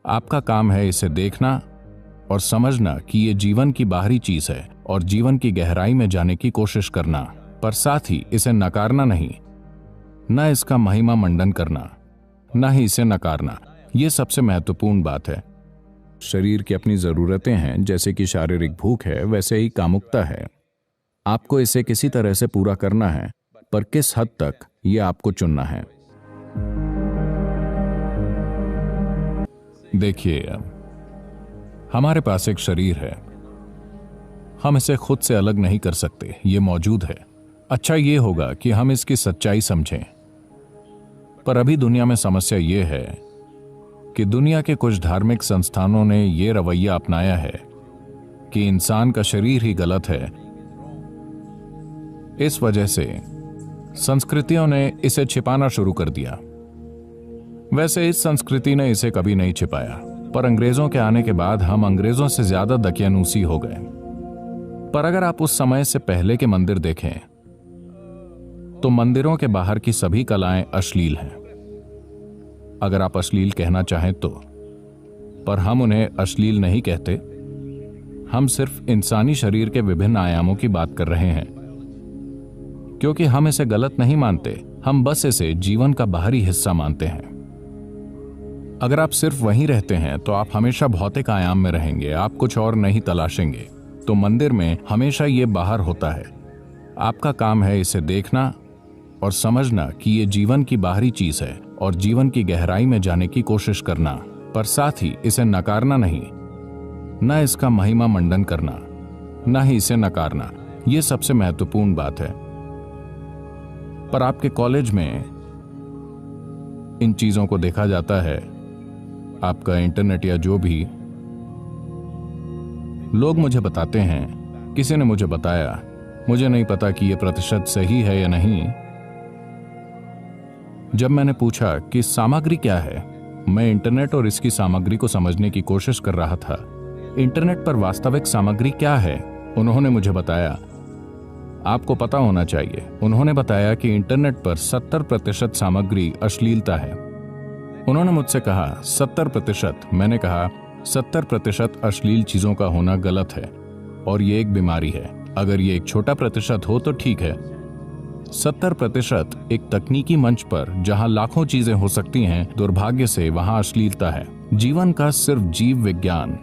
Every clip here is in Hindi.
आपका काम है इसे देखना और समझना कि ये जीवन की बाहरी चीज है और जीवन की गहराई में जाने की कोशिश करना, पर साथ ही इसे नकारना नहीं, न इसका महिमा मंडन करना, न ही इसे नकारना। ये सबसे महत्वपूर्ण बात है। शरीर की अपनी जरूरतें हैं, जैसे कि शारीरिक भूख है, वैसे ही कामुकता है। आपको इसे किसी तरह से पूरा करना है, पर किस हद तक ये आपको चुनना है। देखिए, हमारे पास एक शरीर है, हम इसे खुद से अलग नहीं कर सकते, ये मौजूद है। अच्छा ये होगा कि हम इसकी सच्चाई समझें, पर अभी दुनिया में समस्या ये है कि दुनिया के कुछ धार्मिक संस्थानों ने यह रवैया अपनाया है कि इंसान का शरीर ही गलत है। इस वजह से संस्कृतियों ने इसे छिपाना शुरू कर दिया। वैसे इस संस्कृति ने इसे कभी नहीं छिपाया, पर अंग्रेजों के आने के बाद हम अंग्रेजों से ज्यादा दकियानूसी हो गए। पर अगर आप उस समय से पहले के मंदिर देखें तो मंदिरों के बाहर की सभी कलाएं अश्लील हैं, अगर आप अश्लील कहना चाहें तो। पर हम उन्हें अश्लील नहीं कहते, हम सिर्फ इंसानी शरीर के विभिन्न आयामों की बात कर रहे हैं, क्योंकि हम इसे गलत नहीं मानते, हम बस इसे जीवन का बाहरी हिस्सा मानते हैं। अगर आप सिर्फ वहीं रहते हैं तो आप हमेशा भौतिक आयाम में रहेंगे, आप कुछ और नहीं तलाशेंगे। तो मंदिर में हमेशा ये बाहर होता है। आपका काम है इसे देखना और समझना कि ये जीवन की बाहरी चीज है और जीवन की गहराई में जाने की कोशिश करना, पर साथ ही इसे नकारना नहीं, न इसका महिमा मंडन करना, न ही इसे नकारना। यह सबसे महत्वपूर्ण बात है। पर आपके कॉलेज में इन चीजों को देखा जाता है, आपका इंटरनेट या जो भी, लोग मुझे बताते हैं, किसी ने मुझे बताया, मुझे नहीं पता कि यह प्रतिशत सही है या नहीं। जब मैंने पूछा कि सामग्री क्या है, मैं इंटरनेट और इसकी सामग्री को समझने की कोशिश कर रहा था। इंटरनेट पर वास्तविक सामग्री क्या है, उन्होंने मुझे बताया। आपको पता होना चाहिए, उन्होंने बताया कि इंटरनेट पर 70% सामग्री अश्लीलता है। उन्होंने मुझसे कहा 70%। मैंने कहा 70% अश्लील चीजों का होना गलत है और ये एक बीमारी है। अगर ये एक छोटा प्रतिशत हो तो ठीक है, 70% एक तकनीकी मंच पर जहां लाखों चीजें हो सकती हैं, दुर्भाग्य से वहां अश्लीलता है। जीवन का सिर्फ जीव विज्ञान,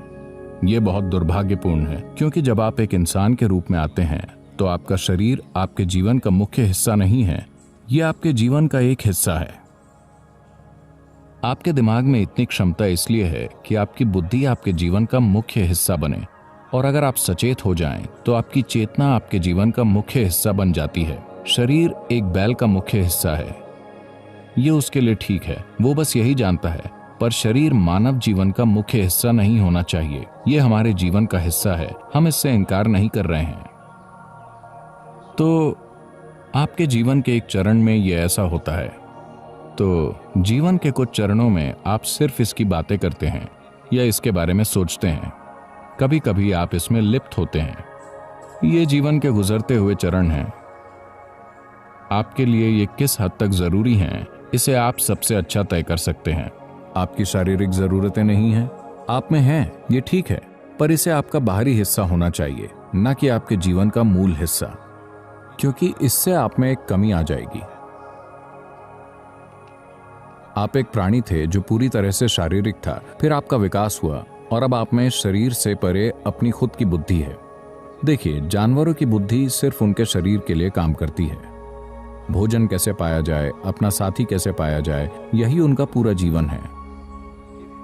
ये बहुत दुर्भाग्यपूर्ण है, क्योंकि जब आप एक इंसान के रूप में आते हैं तो आपका शरीर आपके जीवन का मुख्य हिस्सा नहीं है, ये आपके जीवन का एक हिस्सा है। आपके दिमाग में इतनी क्षमता इसलिए है कि आपकी बुद्धि आपके जीवन का मुख्य हिस्सा बने, और अगर आप सचेत हो जाएं तो आपकी चेतना आपके जीवन का मुख्य हिस्सा बन जाती है। शरीर एक बैल का मुख्य हिस्सा है, ये उसके लिए ठीक है, वो बस यही जानता है, पर शरीर मानव जीवन का मुख्य हिस्सा नहीं होना चाहिए। ये हमारे जीवन का हिस्सा है, हम इससे इनकार नहीं कर रहे हैं। तो आपके जीवन के एक चरण में ये ऐसा होता है, तो जीवन के कुछ चरणों में आप सिर्फ इसकी बातें करते हैं या इसके बारे में सोचते हैं। कभी कभी आप इसमें लिप्त होते हैं। ये जीवन के गुजरते हुए चरण हैं। आपके लिए ये किस हद तक जरूरी हैं, इसे आप सबसे अच्छा तय कर सकते हैं। आपकी शारीरिक जरूरतें नहीं हैं, आप में हैं, ये ठीक है, पर इसे आपका बाहरी हिस्सा होना चाहिए, न कि आपके जीवन का मूल हिस्सा, क्योंकि इससे आप में एक कमी आ जाएगी। आप एक प्राणी थे जो पूरी तरह से शारीरिक था, फिर आपका विकास हुआ और अब आप में शरीर से परे अपनी खुद की बुद्धि है। देखिए, जानवरों की बुद्धि सिर्फ उनके शरीर के लिए काम करती है। भोजन कैसे पाया जाए, अपना साथी कैसे पाया जाए, यही उनका पूरा जीवन है।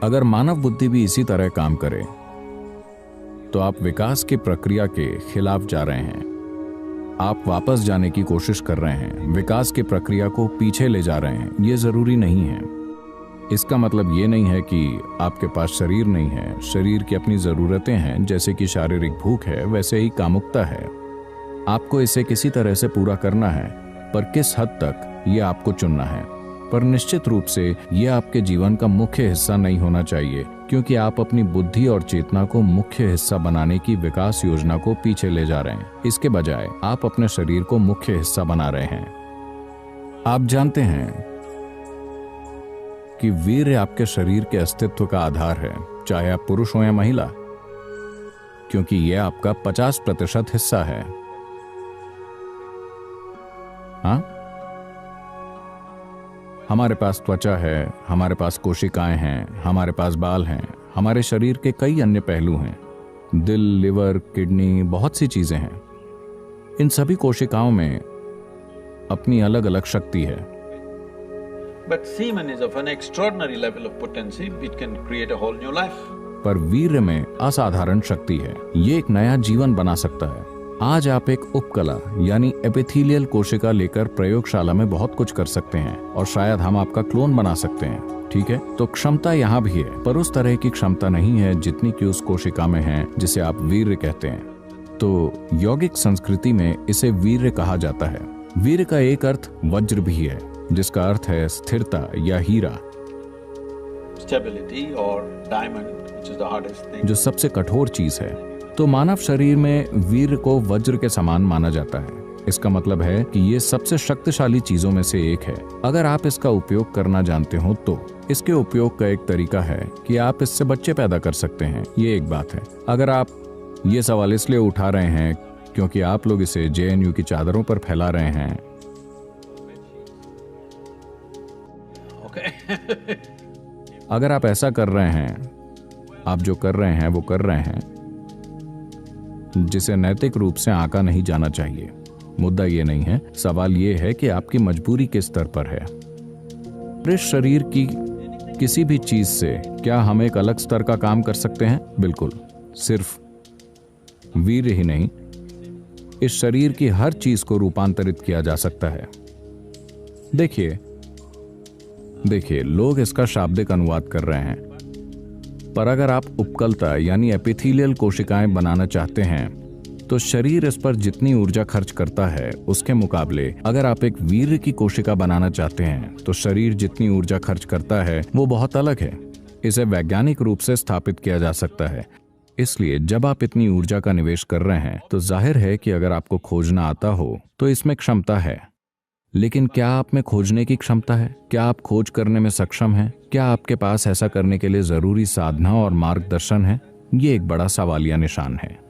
अगर मानव बुद्धि भी इसी तरह काम करे तो आप विकास की प्रक्रिया के खिलाफ जा रहे हैं। आप वापस जाने की कोशिश कर रहे हैं, विकास की प्रक्रिया को पीछे ले जा रहे हैं। यह जरूरी नहीं है। इसका मतलब ये नहीं है कि आपके पास शरीर नहीं है। शरीर की अपनी जरूरतें हैं, जैसे कि शारीरिक भूख है, वैसे ही कामुकता है। आपको इसे किसी तरह से पूरा करना है, पर किस हद तक ये आपको चुनना है। पर निश्चित रूप से यह आपके जीवन का मुख्य हिस्सा नहीं होना चाहिए, क्योंकि आप अपनी बुद्धि और चेतना को मुख्य हिस्सा बनाने की विकास योजना को पीछे ले जा रहे हैं। इसके बजाय आप अपने शरीर को मुख्य हिस्सा बना रहे हैं। आप जानते हैं जबकि वीर्य आपके शरीर के अस्तित्व का आधार है, चाहे आप पुरुष हो या महिला, क्योंकि यह आपका 50% हिस्सा है। हाँ, हमारे पास त्वचा है, हमारे पास कोशिकाएं हैं, हमारे पास बाल हैं, हमारे शरीर के कई अन्य पहलू हैं, दिल, लिवर, किडनी, बहुत सी चीजें हैं। इन सभी कोशिकाओं में अपनी अलग अलग शक्ति है। But semen is of an extraordinary level of potency, it can create a whole new life. पर वीर्य में असाधारण शक्ति है, ये एक नया जीवन बना सकता है। आज आप एक उपकला यानी एपिथेलियल कोशिका लेकर प्रयोगशाला में बहुत कुछ कर सकते हैं और शायद हम आपका क्लोन बना सकते हैं, ठीक है? तो क्षमता यहाँ भी है, पर उस तरह की क्षमता नहीं है जितनी कि उस कोशिका में है जिसे आप वीर्य कहते हैं। तो यौगिक संस्कृति में इसे वीर्य कहा जाता है। वीर्य का एक अर्थ वज्र भी है, जिसका अर्थ है स्थिरता या हीरा, Stability or diamond, which is the hardest thing. जो सबसे कठोर चीज है। तो मानव शरीर में वीर्य को वज्र के समान माना जाता है। इसका मतलब है कि ये सबसे शक्तिशाली चीजों में से एक है। अगर आप इसका उपयोग करना जानते हो तो इसके उपयोग का एक तरीका है कि आप इससे बच्चे पैदा कर सकते हैं, ये एक बात है। अगर आप ये सवाल इसलिए उठा रहे हैं क्योंकि आप लोग इसे JNU की चादरों पर फैला रहे हैं, अगर आप ऐसा कर रहे हैं, आप जो कर रहे हैं वो कर रहे हैं जिसे नैतिक रूप से आंका नहीं जाना चाहिए। मुद्दा ये नहीं है, सवाल ये है कि आपकी मजबूरी किस स्तर पर है। इस शरीर की किसी भी चीज से क्या हम एक अलग स्तर का काम कर सकते हैं? बिल्कुल। सिर्फ वीर्य ही नहीं, इस शरीर की हर चीज को रूपांतरित किया जा सकता है। देखिए, लोग इसका शाब्दिक अनुवाद कर रहे हैं, पर अगर आप उपकलता यानी एपिथेलियल कोशिकाएं बनाना चाहते हैं तो शरीर इस पर जितनी ऊर्जा खर्च करता है उसके मुकाबले अगर आप एक वीर्य की कोशिका बनाना चाहते हैं तो शरीर जितनी ऊर्जा खर्च करता है वो बहुत अलग है। इसे वैज्ञानिक रूप से स्थापित किया जा सकता है। इसलिए जब आप इतनी ऊर्जा का निवेश कर रहे हैं तो जाहिर है कि अगर आपको खोजना आता हो तो इसमें क्षमता है। लेकिन क्या आप में खोजने की क्षमता है? क्या आप खोज करने में सक्षम हैं? क्या आपके पास ऐसा करने के लिए जरूरी साधना और मार्गदर्शन है? ये एक बड़ा सवालिया निशान है।